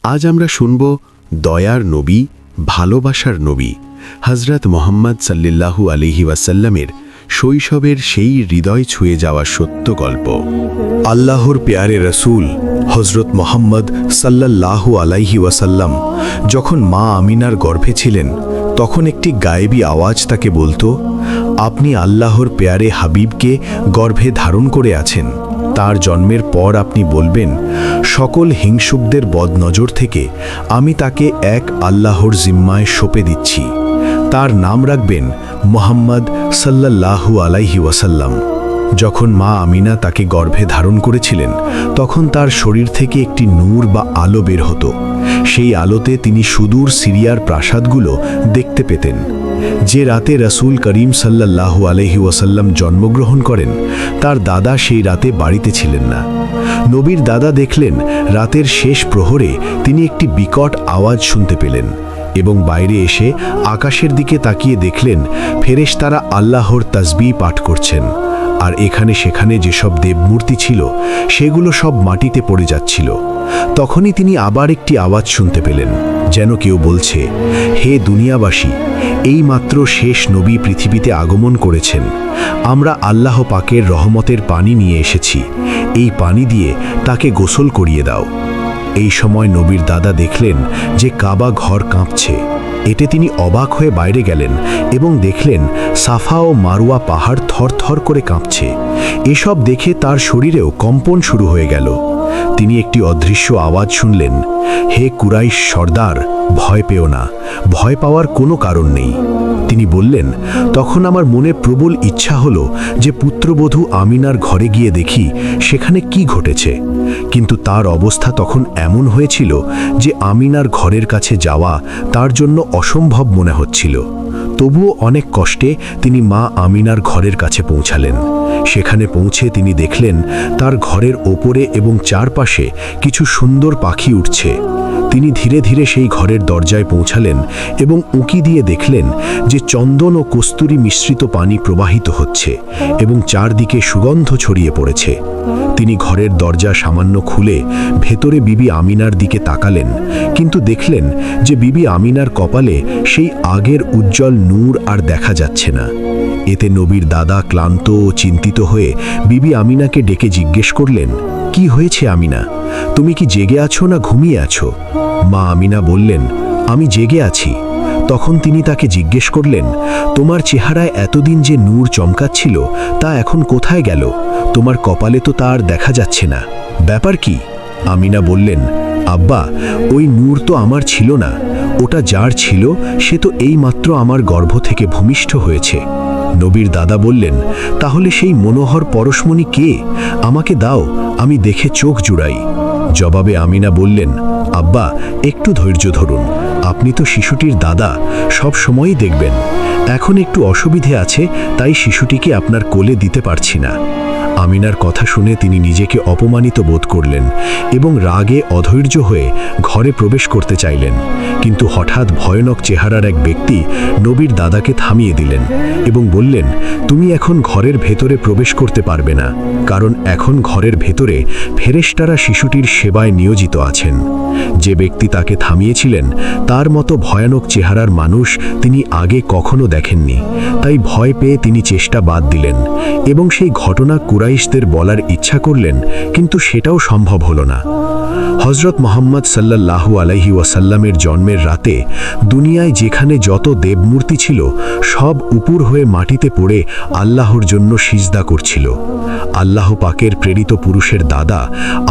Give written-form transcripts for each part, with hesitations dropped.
আজ আমরা শুনব দয়ার নবী, ভালোবাসার নবী হযরত মুহাম্মদ সাল্লাল্লাহু আলাইহি ওয়াসাল্লামের শৈশবের সেই হৃদয় ছুঁয়ে যাওয়া সত্য গল্প। আল্লাহর পেয়ারে রসুল হজরত মোহাম্মদ সাল্লাল্লাহু আলাইহি ওয়াসাল্লাম যখন মা আমিনার গর্ভে ছিলেন, তখন একটি গায়েবী আওয়াজ তাকে বলতো, আপনি আল্লাহর পেয়ারে হাবিবকে গর্ভে ধারণ করে আছেন। তার জন্মের পর আপনি বলবেন, সকল হিংসুকদের বদনজর থেকে আমি তাকে এক আল্লাহর জিম্মায় সঁপে দিচ্ছি। তার নাম রাখবেন মুহাম্মদ সাল্লাল্লাহু আলাইহি ওয়াসাল্লাম। যখন মা আমিনা তাকে গর্ভে ধারণ করেছিলেন, তখন তার শরীর থেকে একটি নূর বা আলো বের হতো। সেই আলোতে তিনি সুদূর সিরিয়ার প্রাসাদগুলো দেখতে পেতেন। যে রাতে রাসূল করিম সাল্লাল্লাহু আলাইহি ওয়াসাল্লাম জন্মগ্রহণ করেন, তার দাদা সেই রাতে বাড়িতে ছিলেন না। নবীর দাদা দেখলেন, রাতের শেষ প্রহরে তিনি একটি বিকট আওয়াজ শুনতে পেলেন এবং বাইরে এসে আকাশের দিকে তাকিয়ে দেখলেন ফেরেশতারা আল্লাহর তাসবিহ পাঠ করছেন, আর এখানে সেখানে যেসব দেবমূর্তি ছিল সেগুলো সব মাটিতে পড়ে যাচ্ছিল। তখনই তিনি আবার একটি আওয়াজ শুনতে পেলেন, যেন কেউ বলছে, হে দুনিয়াবাসী, এই মাত্র শেষ নবী পৃথিবীতে আগমন করেছেন। আমরা আল্লাহ পাকের রহমতের পানি নিয়ে এসেছি, এই পানি দিয়ে তাকে গোসল করিয়ে দাও। এই সময় নবীর দাদা দেখলেন যে কাবা ঘর কাঁপছে। এতে তিনি অবাক হয়ে বাইরে গেলেন এবং দেখলেন সাফা ও মারওয়া পাহাড় থরথর করে কাঁপছে। এসব দেখে তার শরীরেও কম্পন শুরু হয়ে গেল। তিনি একটি অদৃশ্য আওয়াজ শুনলেন, হে কুরাইশ সর্দার, ভয় পেও না, ভয় পাওয়ার কোনো কারণ নেই। তিনি বললেন, তখন আমার মনে প্রবল ইচ্ছা হলো যে পুত্রবধূ আমিনার ঘরে গিয়ে দেখি সেখানে কি ঘটেছে। কিন্তু তার অবস্থা তখন এমন হয়েছিল যে আমিনার ঘরের কাছে যাওয়া তার জন্য অসম্ভব মনে হচ্ছিল। তবুও অনেক কষ্টে তিনি মা আমিনার ঘরের কাছে পৌঁছালেন। সেখানে পৌঁছে তিনি দেখলেন তার ঘরের ওপরে এবং চারপাশে কিছু সুন্দর পাখি উঠছে। তিনি ধীরে ধীরে সেই ঘরের দরজায় পৌঁছালেন এবং উঁকি দিয়ে দেখলেন যে চন্দন ও কস্তুরী মিশ্রিত পানি প্রবাহিত হচ্ছে এবং চারদিকে সুগন্ধ ছড়িয়ে পড়েছে। তিনি ঘরের দরজা সামান্য খুলে ভেতরে বিবি আমিনার দিকে তাকালেন, কিন্তু দেখলেন যে বিবি আমিনার কপালে সেই আগের উজ্জ্বল নূর আর দেখা যাচ্ছে না। এতে নবীর দাদা ক্লান্ত ও চিন্তিত হয়ে বিবি আমিনাকে ডেকে জিজ্ঞেস করলেন, কি হয়েছে আমিনা? তুমি কি জেগে আছো না ঘুমিয়ে আছো? মা আমিনা বললেন, আমি জেগে আছি। তখন তিনি তাকে জিজ্ঞেস করলেন, তোমার চেহারায় এতদিন যে নূর চমকাচ্ছিল তা এখন কোথায় গেল? তোমার কপালে তো তা আর দেখা যাচ্ছে না, ব্যাপার কি? আমিনা বললেন, আব্বা, ওই নূর তো আমার ছিল না, ওটা যার ছিল সে তো এইমাত্র আমার গর্ভ থেকে ভূমিষ্ঠ হয়েছে। নবীর দাদা বললেন, তাহলে সেই মনোহর পরশমণি কে? আমাকে দাও, আমি দেখে চোখ জুড়াই। জবাবে আমিনা বললেন, আব্বা, একটু ধৈর্য ধরুন, আপনি তো শিশুটির দাদা, সব সময়ই দেখবেন। এখন একটু অসুবিধে আছে, তাই শিশুটিকে আপনার কোলে দিতে পারছি না। আমিনার কথা শুনে তিনি নিজেকে অপমানিত বোধ করলেন এবং রাগে অধৈর্য হয়ে ঘরে প্রবেশ করতে চাইলেন। কিন্তু হঠাৎ ভয়ানক চেহারার এক ব্যক্তি নবীর দাদাকে থামিয়ে দিলেন এবং বললেন, তুমি এখন ঘরের ভেতরে প্রবেশ করতে পারবে না, কারণ এখন ঘরের ভেতরে ফেরেশতারা শিশুটির সেবায় নিয়োজিত আছেন। যে ব্যক্তি তাকে থামিয়েছিলেন তার মতো ভয়ানক চেহারার মানুষ তিনি আগে কখনো দেখেননি। তাই ভয় পেয়ে তিনি চেষ্টা বাদ দিলেন এবং সেই ঘটনা কুরাইশদের বলার ইচ্ছা করলেন, কিন্তু সেটাও সম্ভব হলো না। হযরত মুহাম্মদ সাল্লাল্লাহু আলাইহি ওয়াসাল্লামের জন্মের রাতে দুনিয়ায় যেখানে যত দেবমূর্তি ছিল সব উপুর হয়ে মাটিতে পড়ে আল্লাহর জন্য সিজদা করছিল। আল্লাহ পাকের প্রেরিত পুরুষের দাদা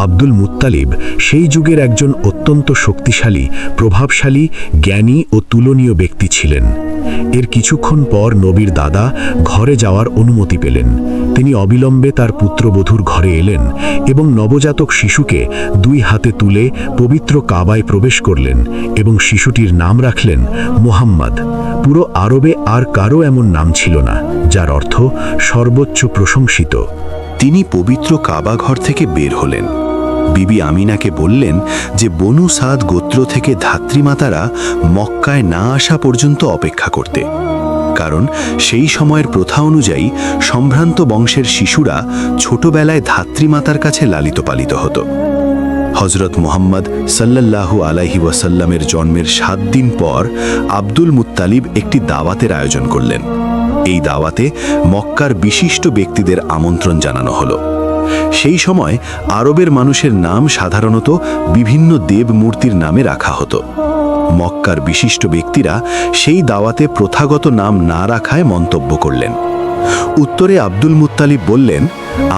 আব্দুল মুত্তালিব সেই যুগের একজন অত্যন্ত শক্তিশালী, প্রভাবশালী, জ্ঞানী ও তুলনীয় ব্যক্তি ছিলেন। এর কিছুক্ষণ পর নবীর দাদা ঘরে যাওয়ার অনুমতি পেলেন। তিনি অবিলম্বে তার পুত্রবধূর ঘরে এলেন এবং নবজাতক শিশুকে দুই হাতে তুলে পবিত্র কাবায় প্রবেশ করলেন এবং শিশুটির নাম রাখলেন মুহাম্মদ। পুরো আরবে আর কারো এমন নাম ছিল না, যার অর্থ সর্বোচ্চ প্রশংসিত। তিনি পবিত্র কাবা ঘর থেকে বের হলেন। বিবি আমিনাকে বললেন যে বনু সাদ গোত্র থেকে ধাত্রীমাতারা মক্কায় না আসা পর্যন্ত অপেক্ষা করতে, কারণ সেই সময়ের প্রথা অনুযায়ী সম্ভ্রান্ত বংশের শিশুরা ছোটবেলায় ধাত্রীমাতার কাছে লালিত পালিত হতো। হজরত মুহাম্মদ সাল্লাল্লাহু আলাইহি ওয়াসাল্লামের জন্মের 7 দিন পর আব্দুল মুত্তালিব একটি দাওয়াতের আয়োজন করলেন। এই দাওয়াতে মক্কার বিশিষ্ট ব্যক্তিদের আমন্ত্রণ জানানো হলো। সেই সময় আরবের মানুষের নাম সাধারণত বিভিন্ন দেব মূর্তির নামে রাখা হতো। মক্কার বিশিষ্ট ব্যক্তিরা সেই দাওয়াতে প্রথাগত নাম না রাখায় মন্তব্য করলেন। উত্তরে আব্দুল মুত্তালিব বললেন,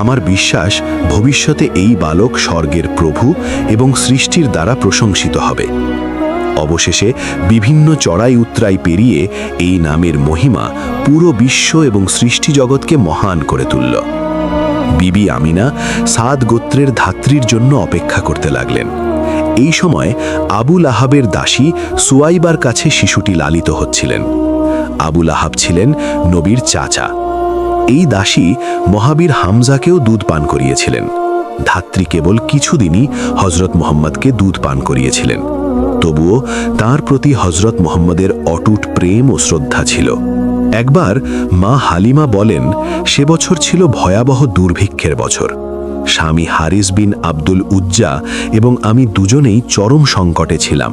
আমার বিশ্বাস ভবিষ্যতে এই বালক স্বর্গের প্রভু এবং সৃষ্টির দ্বারা প্রশংসিত হবে। অবশেষে বিভিন্ন চড়াই উতরাই পেরিয়ে এই নামের মহিমা পুরো বিশ্ব এবং সৃষ্টি জগৎকে মহান করে তুলল। বিবি আমিনা সাদ গোত্রের ধাত্রীর জন্য অপেক্ষা করতে লাগলেন। এই সময় আবুল আহাবের দাসী সুয়াইবার কাছে শিশুটি লালিত হচ্ছিলেন। আবুল আহাব ছিলেন নবীর চাচা। এই দাসী মহাবীর হামজাকেও দুধ পান করিয়েছিলেন। ধাত্রী কেবল কিছুদিনই হজরত মুহাম্মদকে দুধ পান করিয়েছিলেন। তবুও তার প্রতি হজরত মুহাম্মদের অটুট প্রেম ও শ্রদ্ধা ছিল। একবার মা হালিমা বলেন, সে বছর ছিল ভয়াবহ দুর্ভিক্ষের বছর। স্বামী হারিস বিন আব্দুল উজ্জা এবং আমি দুজনেই চরম সংকটে ছিলাম।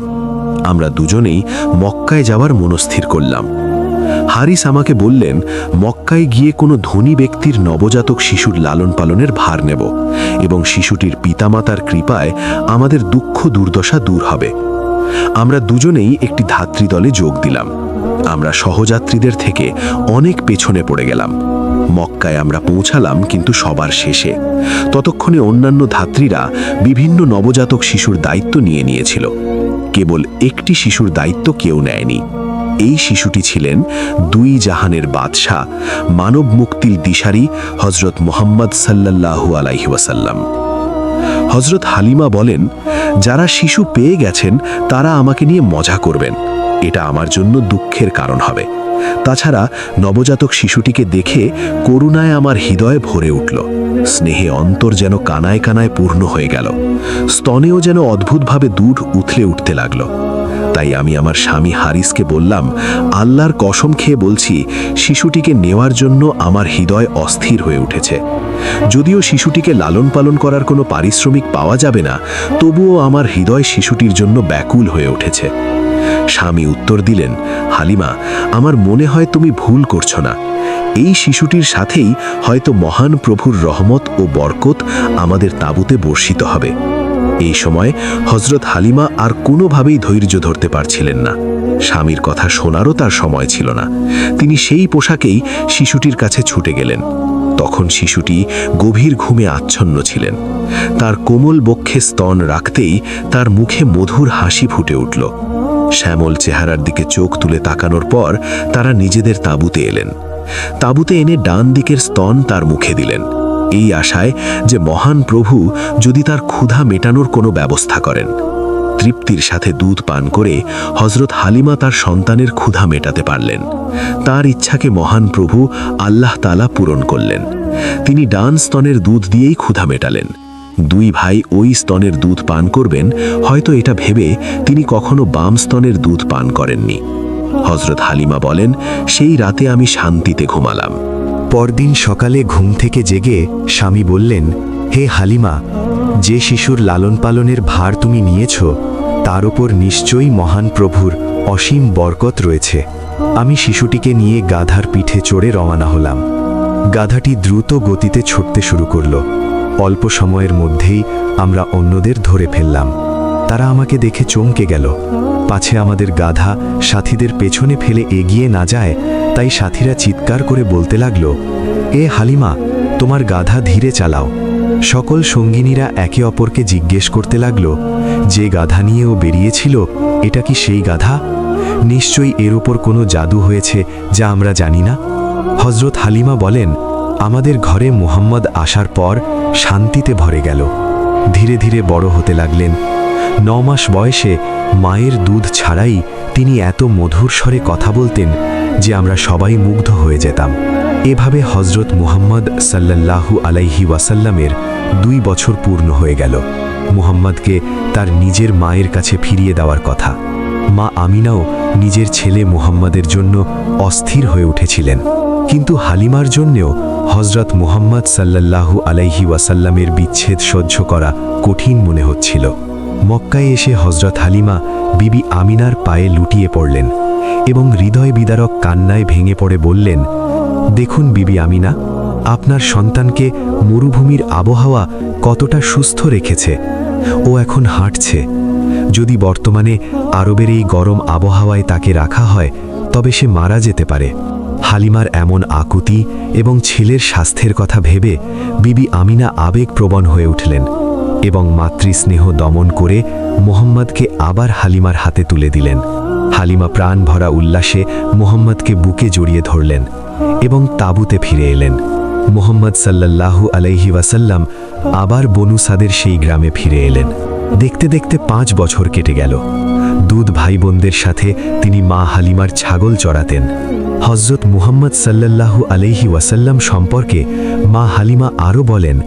আমরা দুজনেই মক্কায় যাওয়ার মনস্থির করলাম। হারিস আমাকে বললেন, মক্কায় গিয়ে কোনো ধনী ব্যক্তির নবজাতক শিশুর লালন পালনের ভার নেব এবং শিশুটির পিতামাতার কৃপায় আমাদের দুঃখ দুর্দশা দূর হবে। আমরা দুজনেই একটি ধাত্রী দলে যোগ দিলাম। আমরা সহযাত্রীদের থেকে অনেক পেছনে পড়ে গেলাম। মক্কায় আমরা পৌঁছালাম কিন্তু সবার শেষে। ততক্ষণে অন্যান্য ধাত্রীরা বিভিন্ন নবজাতক শিশুর দায়িত্ব নিয়ে নিয়েছিল। কেবল একটি শিশুর দায়িত্ব কেউ নেয়নি। এই শিশুটি ছিলেন দুই জাহানের বাদশাহ, মানব মুক্তির দিশারি হজরত মুহাম্মদ সাল্লাল্লাহু আলাইহি ওয়াসাল্লাম। হজরত হালিমা বলেন, যারা শিশু পেয়ে গেছেন তারা আমাকে নিয়ে মজা করবেন। এটা আমার জন্য দুঃখের কারণ হবে। তাছাড়া নবজাতক শিশুটিকে দেখে করুণায় আমার হৃদয় ভরে উঠল। স্নেহে অন্তর যেন কানায় কানায় পূর্ণ হয়ে গেল। স্তনেও যেন অদ্ভুতভাবে দুধ উথলে উঠতে লাগলো। তাই আমি আমার স্বামী হারিসকে বললাম, আল্লাহর কসম খেয়ে বলছি, শিশুটিকে নেওয়ার জন্য আমার হৃদয় অস্থির হয়ে উঠেছে। যদিও শিশুটিকে লালন পালন করার কোনো পারিশ্রমিক পাওয়া যাবে না, তবুও আমার হৃদয় শিশুটির জন্য ব্যাকুল হয়ে উঠেছে। স্বামী উত্তর দিলেন, হালিমা, আমার মনে হয় তুমি ভুল করছো না। এই শিশুটির সাথেই হয়তো মহান প্রভুর রহমত ও বরকত আমাদের তাঁবুতে বর্ষিত হবে। এই সময় হজরত হালিমা আর কোনোভাবেই ধৈর্য ধরতে পারছিলেন না। স্বামীর কথা শোনারও তার সময় ছিল না। তিনি সেই পোশাকেই শিশুটির কাছে ছুটে গেলেন। তখন শিশুটি গভীর ঘুমে আচ্ছন্ন ছিলেন। তার কোমল বক্ষে স্তন রাখতেই তার মুখে মধুর হাসি ফুটে উঠল। শ্যামল চেহারার দিকে চোখ তুলে তাকানোর পর তারা নিজেদের তাঁবুতে এলেন। তাঁবুতে এনে ডান দিকের স্তন তার মুখে দিলেন, এই আশায় যে মহান প্রভু যদি তার ক্ষুধা মেটানোর কোনো ব্যবস্থা করেন। তৃপ্তির সাথে দুধ পান করে হজরত হালিমা তার সন্তানের ক্ষুধা মেটাতে পারলেন। তার ইচ্ছাকে মহান প্রভু আল্লাহ তাআলা পূরণ করলেন। তিনি ডান স্তনের দুধ দিয়েই ক্ষুধা মেটালেন। দুই ভাই ওই স্তনের দুধ পান করবেন, হয়তো এটা ভেবে তিনি কখনো বাম স্তনের দুধ পান করেননি। হজরত হালিমা বলেন, সেই রাতে আমি শান্তিতে ঘুমালাম। পরদিন সকালে ঘুম থেকে জেগে স্বামী বললেন, হে হালিমা, যে শিশুর লালন পালনের ভার তুমি নিয়েছ তার উপর নিশ্চয়ই মহান প্রভুর অসীম বরকত রয়েছে। আমি শিশুটিকে নিয়ে গাধার পিঠে চড়ে রওনা হলাম। গাধাটি দ্রুত গতিতে ছুটতে শুরু করল। অল্প সময়ের মধ্যেই আমরা অন্যদের ধরে ফেললাম। তারা আমাকে দেখে চমকে গেল। পাছে আমাদের গাধা সাথীদের পেছনে ফেলে এগিয়ে না যায়, তাই সাথীরা চিৎকার করে বলতে লাগল, এ হালিমা, তোমার গাধা ধীরে চালাও। সকল সঙ্গিনীরা একে অপরকে জিজ্ঞেস করতে লাগল, যে গাধা নিয়ে ও বেরিয়েছিল, এটা কি সেই গাধা? নিশ্চয়ই এর ওপর কোনো জাদু হয়েছে যা আমরা জানি না। হজরত হালিমা বলেন, আমাদের ঘরে মুহাম্মদ আসার পর শান্তিতে ভরে গেল। ধীরে ধীরে বড় হতে লাগলেন। 9 মাস বয়সে মায়ের দুধ ছাড়াই তিনি এত মধুর স্বরে কথা বলতেন যে আমরা সবাই মুগ্ধ হয়ে যেতাম। এভাবে হজরত মুহাম্মদ সাল্লাল্লাহু আলাইহি ওয়াসাল্লামের 2 বছর পূর্ণ হয়ে গেল। মুহাম্মদকে তার নিজের মায়ের কাছে ফিরিয়ে দেওয়ার কথা। মা আমিনাও নিজের ছেলে মুহাম্মদের জন্য অস্থির হয়ে উঠেছিলেন। কিন্তু হালিমার জন্যেও হজরত মুহাম্মদ সাল্লাল্লাহু আলাইহি ওয়াসাল্লামের বিচ্ছেদ সহ্য করা কঠিন মনে হচ্ছিল। মক্কায় এসে হজরত হালিমা বিবি আমিনার পায়ে লুটিয়ে পড়লেন এবং হৃদয় বিদারক কান্নায় ভেঙে পড়ে বললেন, দেখুন বিবি আমিনা, আপনার সন্তানকে মরুভূমির আবহাওয়া কতটা সুস্থ রেখেছে। ও এখন হাঁটছে। যদি বর্তমানে আরবের এই গরম আবহাওয়ায় তাকে রাখা হয় তবে সে মারা যেতে পারে। হালিমার এমন আকুতি এবং ছেলের স্বাস্থ্যের কথা ভেবে বিবি আমিনা আবেগপ্রবণ হয়ে উঠলেন এবং মাতৃস্নেহ দমন করে মুহাম্মদকে আবার হালিমার হাতে তুলে দিলেন। হালিমা প্রাণ ভরা উল্লাসে মুহাম্মদকে বুকে জড়িয়ে ধরলেন এবং তাঁবুতে ফিরে এলেন। মুহাম্মদ সাল্লাল্লাহু আলাইহি ওয়াসাল্লাম আবার বনু সাদের সেই গ্রামে ফিরে এলেন। দেখতে দেখতে 5 বছর কেটে গেল। দুধ ভাই বোনদের সাথে তিনি মা হালিমার ছাগল চড়াতেন। হযরত মুহাম্মদ সাল্লাল্লাহু আলাইহি ওয়াসাল্লাম সম্পর্কে মা হালিমা আরও বলেন,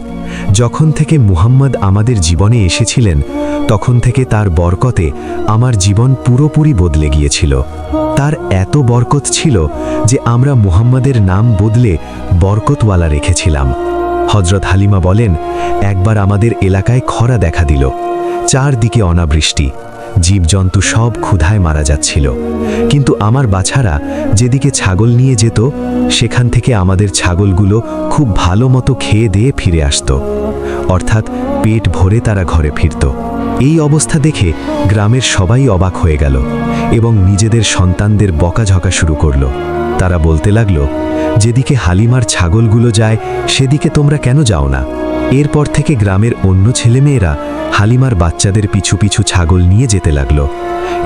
যখন থেকে মুহাম্মদ আমাদের জীবনে এসেছিলেন তখন থেকে তার বরকতে আমার জীবন পুরোপুরি বদলে গিয়েছিল। তার এত বরকত ছিল যে আমরা মুহাম্মদের নাম বদলে বরকতওয়ালা রেখেছিলাম। হযরত হালিমা বলেন, একবার আমাদের এলাকায় খরা দেখা দিল। চারদিকে অনাবৃষ্টি, জীবজন্তু সব ক্ষুধায় মারা যাচ্ছিল। কিন্তু আমার বাছারা যেদিকে ছাগল নিয়ে যেত সেখান থেকে আমাদের ছাগলগুলো খুব ভালো মতো খেয়ে দিয়ে ফিরে আসত, অর্থাৎ পেট ভরে তারা ঘরে ফিরত। এই অবস্থা দেখে গ্রামের সবাই অবাক হয়ে গেল এবং নিজেদের সন্তানদের বকাঝকা শুরু করল। তারা বলতে লাগলো, যেদিকে হালিমার ছাগলগুলো যায় সেদিকে তোমরা কেন যাও না? এরপর থেকে গ্রামের অন্য ছেলেমেয়েরা হালিমার বাচ্চাদের পিছু পিছু ছাগল নিয়ে যেতে লাগলো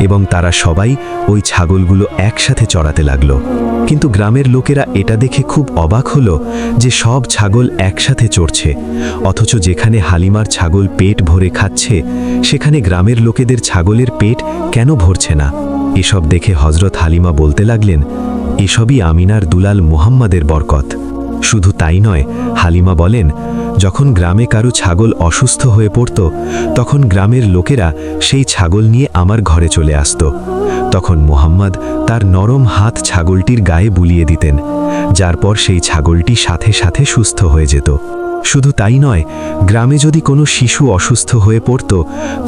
এবং তারা সবাই ওই ছাগলগুলো একসাথে চড়াতে লাগলো। কিন্তু গ্রামের লোকেরা এটা দেখে খুব অবাক হলো যে সব ছাগল একসাথে চড়ছে, অথচ যেখানে হালিমার ছাগল পেট ভরে খাচ্ছে সেখানে গ্রামের লোকেদের ছাগলের পেট কেন ভরছে না? এসব দেখে হযরত হালিমা বলতে লাগলেন, এসবই আমিনার দুলাল মুহাম্মাদের বরকত। শুধু তাই নয়, হালিমা বলেন, যখন গ্রামে কারো ছাগল অসুস্থ হয়ে পড়ত তখন গ্রামের লোকেরা সেই ছাগল নিয়ে আমার ঘরে চলে আসত। তখন মুহাম্মদ তার নরম হাত ছাগলটির গায়ে বুলিয়ে দিতেন, যার পর সেই ছাগলটি সাথে সাথে সুস্থ হয়ে যেত। শুধু তাই নয়, গ্রামে যদি কোনো শিশু অসুস্থ হয়ে পড়ত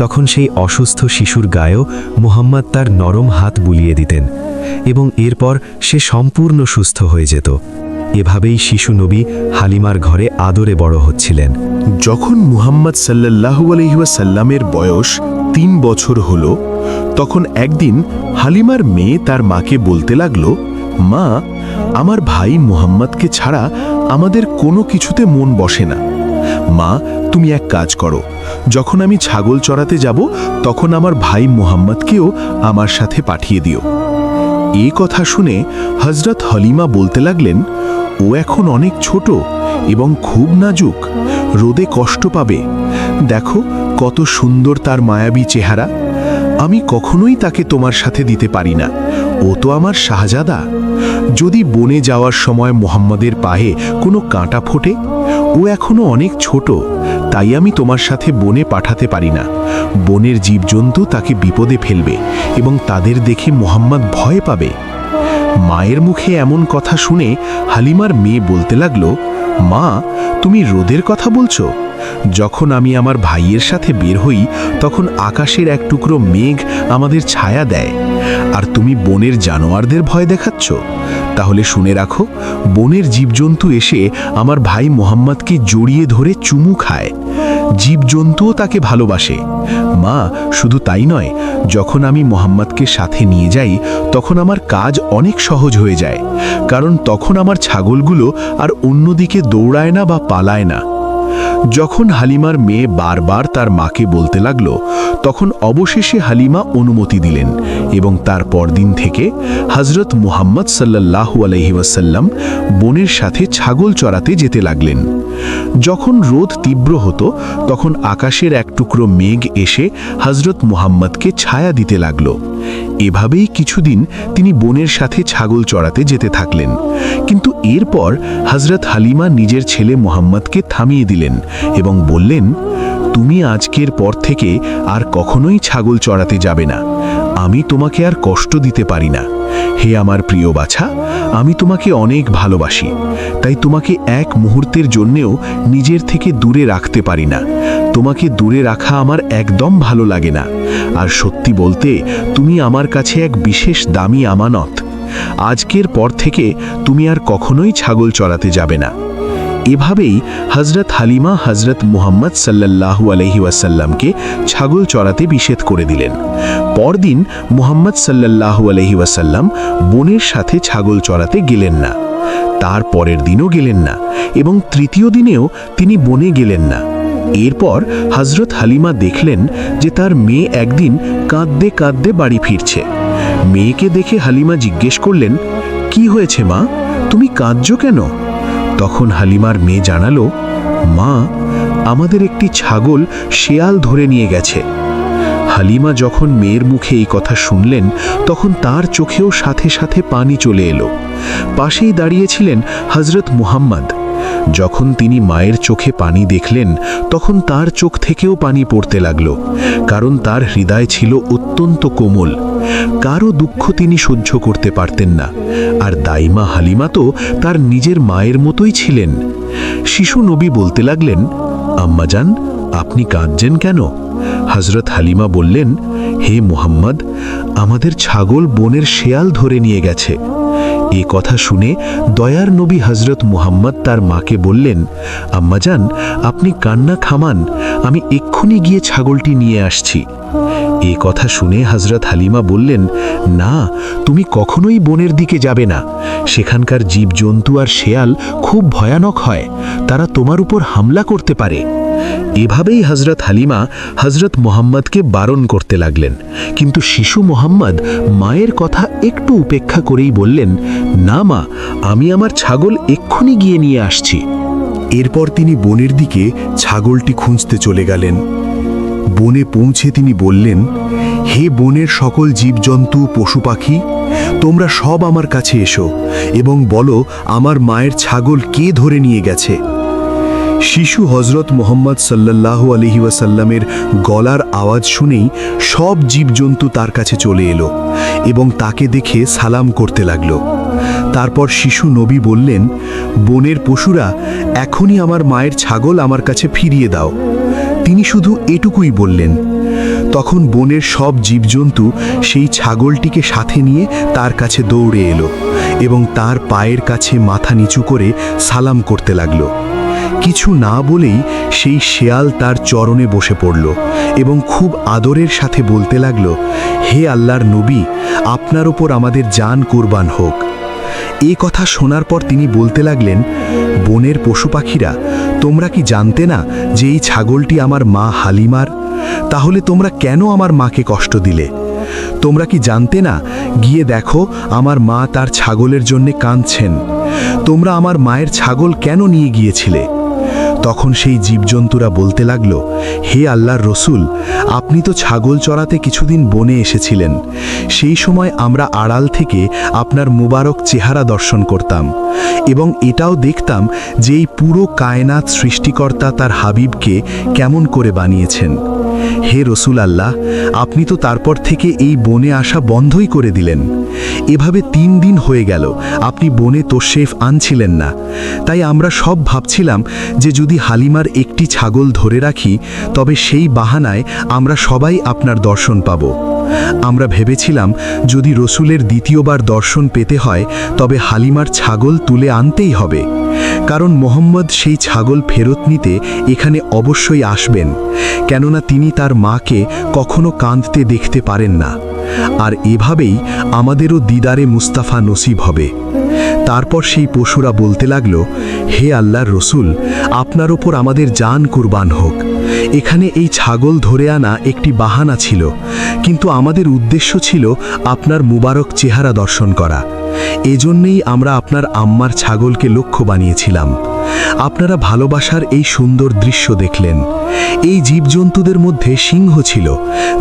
তখন সেই অসুস্থ শিশুর গায়েও মুহাম্মদ তার নরম হাত বুলিয়ে দিতেন এবং এরপর সে সম্পূর্ণ সুস্থ হয়ে যেত। এভাবেই শিশু নবী হালিমার ঘরে আদরে বড় হচ্ছিলেন। যখন মুহাম্মদ সাল্লাল্লাহু আলাইহি ওয়াসাল্লামের বয়স 3 বছর হল, তখন একদিন হালিমার মেয়ে তার মাকে বলতে লাগলো, মা, আমার ভাই মুহাম্মদকে ছাড়া আমাদের কোনো কিছুতে মন বসে না। মা, তুমি এক কাজ করো, যখন আমি ছাগল চড়াতে যাব তখন আমার ভাই মুহাম্মদকেও আমার সাথে পাঠিয়ে দিও। এই কথা শুনে হযরত হালিমা বলতে লাগলেন, ও এখন অনেক ছোট এবং খুব নাজুক, রোদে কষ্ট পাবে। দেখো কত সুন্দর তার মায়াবী চেহারা। আমি কখনোই তাকে তোমার সাথে দিতে পারি না, ও তো আমার শাহজাদা। যদি বনে যাওয়ার সময় মুহাম্মদের পায়ে কোনো কাঁটা ফোটে, ও এখনো অনেক ছোট, তাই আমি তোমার সাথে বনে পাঠাতে পারি না। বনের জীবজন্তু তাকে বিপদে ফেলবে এবং তাদের দেখে মুহাম্মদ ভয় পাবে। মায়ের মুখে এমন কথা শুনে হালিমার মেয়ে বলতে লাগলো, মা, তুমি রোদের কথা বলছো? যখন আমি আমার ভাইয়ের সাথে বের হই তখন আকাশের এক টুকরো মেঘ আমাদের ছায়া দেয়, আর তুমি বনের জানোয়ারদের ভয় দেখাচ্ছ। তাহলে শুনে রাখো, বনের জীবজন্তু এসে আমার ভাই মুহাম্মদকে জড়িয়ে ধরে চুমু খায়। জীবজন্তুও তাকে ভালোবাসে। মা, শুধু তাই নয়, যখন আমি মুহাম্মদকে সাথে নিয়ে যাই তখন আমার কাজ অনেক সহজ হয়ে যায়, কারণ তখন আমার ছাগলগুলো আর অন্যদিকে দৌড়ায় না বা পালায় না। যখন হালিমার মেয়ে বারবার তার মাকে বলতে লাগলো, তখন অবশেষে হালিমা অনুমতি দিলেন এবং তার পরদিন থেকে হযরত মুহাম্মদ সাল্লাল্লাহু আলাইহি ওয়াসাল্লাম বোনের সাথে ছাগল চড়াতে যেতে লাগলেন। যখন রোদ তীব্র হতো তখন আকাশের এক টুকরো মেঘ এসে হযরত মুহাম্মদকে ছায়া দিতে লাগলো। এভাবেই কিছুদিন তিনি বোনের সাথে ছাগল চড়াতে যেতে থাকলেন। কিন্তু এরপর হযরত হালিমা নিজের ছেলে মুহাম্মদকে থামিয়ে দিলেন এবং বললেন, তুমি আজকের পর থেকে আর কখনোই ছাগল চড়াতে যাবে না। আমি তোমাকে আর কষ্ট দিতে পারি না। হে আমার প্রিয় বাছা, আমি তোমাকে অনেক ভালোবাসি, তাই তোমাকে এক মুহূর্তের জন্যেও নিজের থেকে দূরে রাখতে পারি না। তোমাকে দূরে রাখা আমার একদম ভালো লাগে না, আর সত্যি বলতে তুমি আমার কাছে এক বিশেষ দামি আমানত। আজকের পর থেকে তুমি আর কখনোই ছাগল চড়াতে যাবে না। এভাবেই হযরত হালিমা হযরত মুহাম্মদ সাল্লাল্লাহু আলাইহি ওয়াসাল্লামকে ছাগল চড়াতে নিষেধ করে দিলেন। পরদিন মুহাম্মদ সাল্লাল্লাহু আলাইহি ওয়াসাল্লাম বোনের সাথে ছাগল চড়াতে গেলেন না। তার পরের দিনও গেলেন না এবং তৃতীয় দিনেও তিনি বনে গেলেন না। এরপর হযরত হালিমা দেখলেন যে তার মেয়ে একদিন কাঁদতে কাঁদতে বাড়ি ফিরছে। মেয়েকে দেখে হালিমা জিজ্ঞেস করলেন, কি হয়েছে মা, তুমি কাঁদছো কেন? তখন হালিমার মেয়ে জানালো, মা, আমাদের একটি ছাগল শেয়াল ধরে নিয়ে গেছে। হালিমা যখন মেয়ের মুখে এই কথা শুনলেন তখন তার চোখেও সাথে সাথে পানি চলে এলো। পাশেই দাঁড়িয়েছিলেন হযরত মুহাম্মদ। যখন তিনি মায়ের চোখে পানি দেখলেন তখন তার চোখ থেকেও পানি পড়তে লাগলো, কারণ তার হৃদয় ছিল অত্যন্ত কোমল। কারো দুঃখ তিনি সহ্য করতে পারতেন না, আর দাইমা হালিমা তো তার নিজের মায়ের মতোই ছিলেন। শিশু নবী বলতে লাগলেন, আম্মাজান, আপনি কাঁদছেন কেন? হযরত হালিমা বললেন, হে মুহাম্মদ, আমাদের ছাগল বনের শেয়াল ধরে নিয়ে গেছে। এই কথা শুনে দয়ার নবী হযরত মুহাম্মদ তার মাকে বললেন, আম্মাজান, আপনি কান্না থামান, আমি এক্ষুনি গিয়ে ছাগলটি নিয়ে আসছি। এই কথা শুনে হযরত হালিমা বললেন, না, তুমি কখনোই বনের দিকে যাবে না। সেখানকার জীবজন্তু আর শেয়াল খুব ভয়ানক হয়, তারা তোমার উপর হামলা করতে পারে। এভাবেই হযরত হালিমা হযরত মুহাম্মদকে বারণ করতে লাগলেন, কিন্তু শিশু মুহাম্মদ মায়ের কথা একটু উপেক্ষা করেই বললেন, না মা, আমি আমার ছাগল এক্ষুনি গিয়ে নিয়ে আসছি। এরপর তিনি বনের দিকে ছাগলটি খুঁজতে চলে গেলেন। বনে পৌঁছে তিনি বললেন, হে বনের সকল জীবজন্তু, পশু পাখি, তোমরা সব আমার কাছে এসো এবং বলো আমার মায়ের ছাগল কে ধরে নিয়ে গেছে। শিশু হযরত মুহাম্মদ সাল্লাল্লাহু আলাইহি ওয়াসাল্লামের গলার আওয়াজ শুনেই সব জীবজন্তু তার কাছে চলে এলো এবং তাকে দেখে সালাম করতে লাগলো। তারপর শিশু নবী বললেন, বনের পশুরা, এখনই আমার মায়ের ছাগল আমার কাছে ফিরিয়ে দাও। তিনি শুধু এটুকুই বললেন। তখন বনের সব জীবজন্তু সেই ছাগলটিকে সাথে নিয়ে তার কাছে দৌড়ে এলো এবং তার পায়ের কাছে মাথা নিচু করে সালাম করতে লাগলো। কিছু না বলেই সেই শেয়াল তার চরণে বসে পড়ল এবং খুব আদরের সাথে বলতে লাগলো, হে আল্লাহর নবী, আপনার ওপর আমাদের জান কুরবান হোক। এই কথা শোনার পর তিনি বলতে লাগলেন, বনের পশু পাখিরা, তোমরা কি জানতে না যে এই ছাগলটি আমার মা হালিমার? তাহলে তোমরা কেন আমার মাকে কষ্ট দিলে? তোমরা কি জানতে না, গিয়ে দেখো আমার মা তার ছাগলের জন্যে কাঁদছেন। তোমরা আমার মায়ের ছাগল কেন নিয়ে গিয়েছিলে? তখন সেই জীবজন্তুরা বলতে লাগলো, হে আল্লাহর রসুল, আপনি তো ছাগল চড়াতে কিছুদিন বনে এসেছিলেন। সেই সময় আমরা আড়াল থেকে আপনার মুবারক চেহারা দর্শন করতাম এবং এটাও দেখতাম যে এই পুরো কায়নাত সৃষ্টিকর্তা তার হাবিবকে কেমন করে বানিয়েছেন। হে রসুল আল্লাহ, আপনি তো তারপর থেকে এই বনে আসা বন্ধই করে দিলেন। এভাবে 3 দিন হয়ে গেল আপনি বনে তোশরিফ আনছিলেন না। তাই আমরা সব ভাবছিলাম যে যদি হালিমার একটি ছাগল ধরে রাখি তবে সেই বাহানায় আমরা সবাই আপনার দর্শন পাব। আমরা ভেবেছিলাম যদি রসুলের দ্বিতীয়বার দর্শন পেতে হয় তবে হালিমার ছাগল তুলে আনতেই হবে, কারণ মোহাম্মদ সেই ছাগল ফেরত নিতে এখানে অবশ্যই আসবেন, কেননা তিনি তার মাকে কখনো কাঁদতে দেখতে পারেন না। আর এভাবেই আমাদেরও দিদারে মুস্তাফা নসিব হবে। তারপর সেই পশুরা বলতে লাগলো, হে আল্লাহর রসুল, আপনার ওপর আমাদের জান কুরবান হোক। এখানে এই ছাগল ধরে আনা একটি বাহানা ছিল, কিন্তু আমাদের উদ্দেশ্য ছিল আপনার মুবারক চেহারা দর্শন করা। এজন্যই আমরা আপনার আম্মার ছাগলকে লক্ষ্য বানিয়েছিলাম। আপনারা ভালোবাসার এই সুন্দর দৃশ্য দেখলেন। এই জীবজন্তুদের মধ্যে সিংহ ছিল,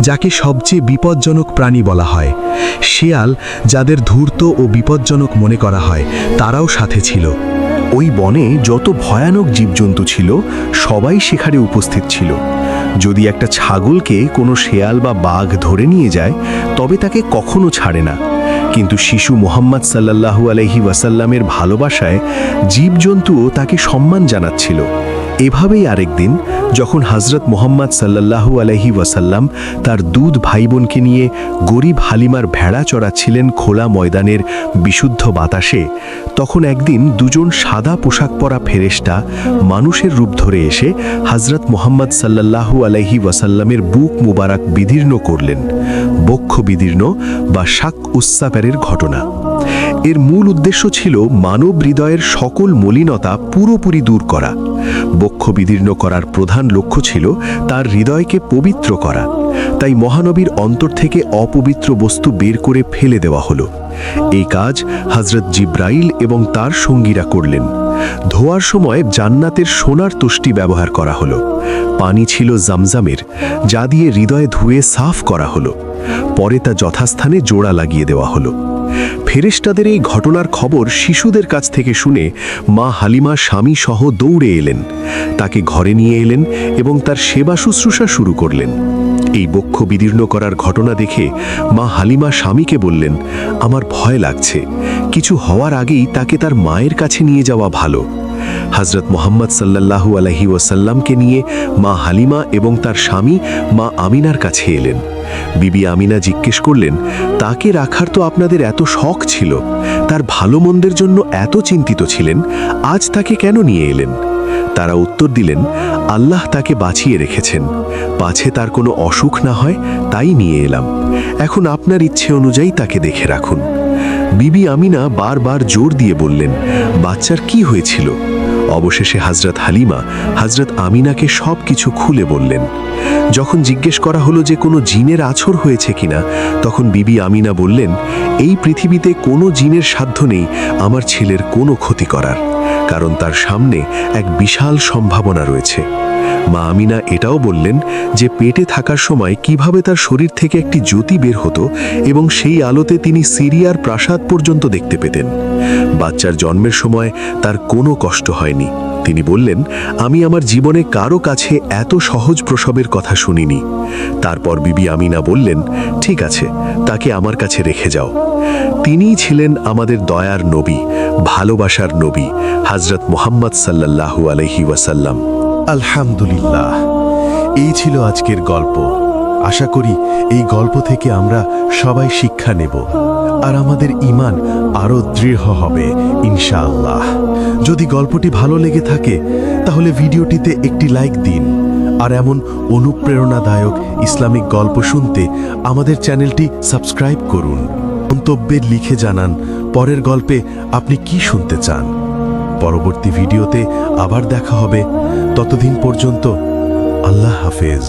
যাকে সবচেয়ে বিপজ্জনক প্রাণী বলা হয়। শেয়াল, যাদের ধূর্ত ও বিপজ্জনক মনে করা হয়, তারাও সাথে ছিল। ওই বনে যত ভয়ানক জীবজন্তু ছিল সবাই সেখানে উপস্থিত ছিল। যদি একটা ছাগলকে কোনো শেয়াল বা বাঘ ধরে নিয়ে যায় তবে তাকে কখনো ছাড়ে না, কিন্তু শিশু মুহাম্মদ সাল্লাল্লাহু আলাইহি ওয়াসাল্লামের ভালোবাসায় জীবজন্তুও তাকে সম্মান জানাচ্ছিল। এভাবেই আরেকদিন যখন হযরত মুহাম্মদ সাল্লাল্লাহু আলাইহি ওয়াসাল্লাম তার দুধ ভাই বোনকে নিয়ে গরিব হালিমার ভেড়া চড়াচ্ছিলেন খোলা ময়দানের বিশুদ্ধ বাতাসে, তখন একদিন দুজন সাদা পোশাক পরা ফেরেশতা মানুষের রূপ ধরে এসে হযরত মুহাম্মদ সাল্লাল্লাহু আলাইহি ওয়াসাল্লামের বুক মুবারক বিদীর্ণ করলেন। বক্ষ বিদীর্ণ বা শাক উচ্চাপের ঘটনা। এর মূল উদ্দেশ্য ছিল মানব হৃদয়ের সকল মলিনতা পুরোপুরি দূর করা। বক্ষ বিদীর্ণ করার প্রধান লক্ষ্য ছিল তার হৃদয়কে পবিত্র করা। তাই মহানবীর অন্তর থেকে অপবিত্র বস্তু বের করে ফেলে দেওয়া হলো। এই কাজ হযরত জিব্রাইল এবং তার সঙ্গীরা করলেন। ধোয়ার সময় জান্নাতের সোনার তুষ্টি ব্যবহার করা হলো। পানি ছিল জামজামের, যা দিয়ে হৃদয়ে ধুয়ে সাফ করা হলো। পরে তা যথাস্থানে জোড়া লাগিয়ে দেওয়া হলো। ফেরেশতাদের এই ঘটনার খবর শিশুদের কাছ থেকে শুনে মা হালিমা স্বামী সহ দৌড়ে এলেন, তাকে ঘরে নিয়ে এলেন এবং তার সেবা শুশ্রূষা শুরু করলেন। এই বক্ষ বিদীর্ণ করার ঘটনা দেখে মা হালিমা স্বামীকে বললেন, আমার ভয় লাগছে, কিছু হওয়ার আগেই তাকে তার মায়ের কাছে নিয়ে যাওয়া ভালো। হযরত মুহাম্মদ সাল্লাল্লাহু আলাইহি ওয়াসাল্লামকে নিয়ে মা হালিমা এবং তার স্বামী মা আমিনার কাছে এলেন। বিবি আমিনা জিজ্ঞেস করলেন, তাকে রাখার তো আপনাদের এত শখ ছিল, তার ভালো মন্দের জন্য এত চিন্তিত ছিলেন, আজ তাকে কেন নিয়ে এলেন? তারা উত্তর দিলেন, আল্লাহ তাকে বাঁচিয়ে রেখেছেন, পাছে তার কোনো অসুখ না হয়, তাই নিয়ে এলাম। এখন আপনার ইচ্ছে অনুযায়ী তাকে দেখে রাখুন। বিবি আমিনা বারবার জোর দিয়ে বললেন, বাচ্চার কি হয়েছিল? অবশেষে হযরত হালিমা হযরত আমিনাকে সব কিছু খুলে বললেন। যখন জিজ্ঞেস করা হলো যে কোনো জিনের আছর হয়েছে কিনা, তখন বিবি আমিনা বললেন, এই পৃথিবীতে কোনো জিনের সাধ্য নেই আমার ছেলের কোনো ক্ষতি করার, কারণ তার সামনে এক বিশাল সম্ভাবনা রয়েছে। মা আমিনা এটাও বললেন যে পেটে থাকার সময় কিভাবে তার শরীর থেকে একটি জ্যোতি বের হতো এবং সেই আলোতে তিনি সিরিয়ার প্রাসাদ পর্যন্ত দেখতে পেতেন। বাচ্চার জন্মের সময় তার কোনো কষ্ট হয়নি। তিনি বললেন, আমি আমার জীবনে কারো কাছে এত সহজ প্রসবের কথা শুনিনি। তারপর বিবি আমিনা বললেন, ঠিক আছে, তাকে আমার কাছে রেখে যাও। তিনিই ছিলেন আমাদের দয়ার নবী, ভালোবাসার নবী, হযরত মুহাম্মদ সাল্লাল্লাহু আলাইহি ওয়াসাল্লাম। আলহামদুলিল্লাহ, এই ছিল আজকের গল্প। আশা করি এই গল্প থেকে আমরা সবাই শিক্ষা নেব আর আমাদের ঈমান আরও দৃঢ় হবে ইনশাআল্লাহ। যদি গল্পটি ভালো লেগে থাকে তাহলে ভিডিওটিতে একটি লাইক দিন আর এমন অনুপ্রেরণাদায়ক ইসলামিক গল্প শুনতে আমাদের চ্যানেলটি সাবস্ক্রাইব করুন। মন্তব্যে লিখে জানান পরের গল্পে আপনি কি শুনতে চান। পরবর্তী ভিডিওতে আবার দেখা হবে। ততদিন পর্যন্ত আল্লাহ হাফেজ।